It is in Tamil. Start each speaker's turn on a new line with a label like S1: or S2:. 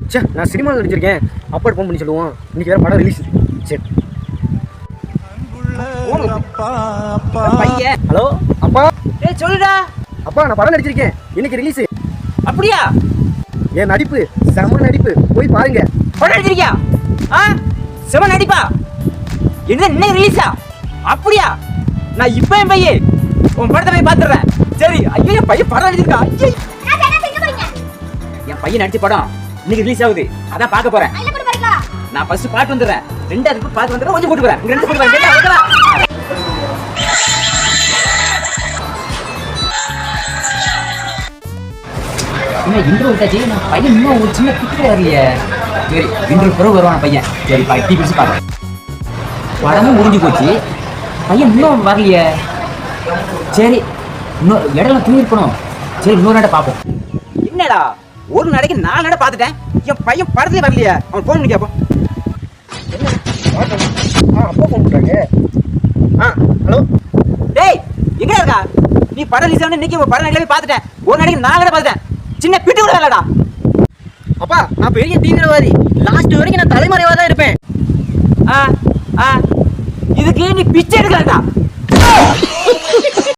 S1: சே, நான் சினிமாவில் நடிச்சிருக்கேன். அப்பா ஃபோன் பண்ணி சொல்லுவோம். இன்னைக்கு வேற படம் ரிலீஸ். சரி.
S2: பையன்.
S1: ஹலோ அப்பா.
S2: ஏய் சொல்லுடா.
S1: அப்பா நான் படம் நடிச்சிருக்கேன். இன்னைக்கு ரிலீஸ்.
S2: அப்படியா?
S1: என் நடிப்பு செம நடிப்பு. போய் பாருங்க.
S2: படம் நடிச்சிருக்கியா? செம நடிப்பா? என்ன இன்னைக்கு ரிலீஸா? அப்படியா? நான் இப்போ என் பையன் உன் படத்தை போய் பார்த்துடுறேன். சரி. ஐயோ என் பையன் படம் நடிச்சிருக்கா. ஐயோ என் பையன் நடிச்ச படம் இன்னைக்கு ரிலீஸ் ஆகுது. அதான் பார்க்க போறேன். நான் ஃபர்ஸ்ட் பாட்டு வந்துடுறேன். ரெண்டாவது பாட்டு வந்துடுறேன். கொஞ்சம் போட்டு வரேன். ரெண்டு போட்டு வரேன். என்ன இன்ட்ரோ விட்டாச்சு. நான் பையன் இன்னும் ஒரு சின்ன பிக்சர் வரலையே. சரி இன்ட்ரோ பிறகு வருவான பையன். சரி டீ பிடிச்சி பார்க்க. படமும் முடிஞ்சு போச்சு. பையன் இன்னும் வரலையே. சரி இன்னும் இடம் தூங்கி இருக்கணும். சரி இன்னொரு நட பார்ப்போம். என்னடா ஒரு நடைக்கு 4 நட பார்த்துட்டேன். என் பையன் படத்துலேயே வரலையே. அவன் ஃபோன் பண்ணி கேட்போம்.
S1: அப்பா ஃபோன் பண்ணுறாங்க. ஹலோ.
S2: டேய் எங்கே இருக்கா? நீ படம் ரிலீஸ் ஆகணும். இன்னைக்கு படம் நடிகை பார்த்துட்டேன். ஒரு நடைக்கு 4 நட பார்த்துட்டேன். சின்ன பிட்டு கூட இல்லடா.
S1: அப்பா நான் பெரிய தீவிரவாதி. லாஸ்ட் வரைக்கும் நான் தலைமறைவாக தான் இருப்பேன்.
S2: இதுக்கு நீ பிச்சை எடுக்கலடா.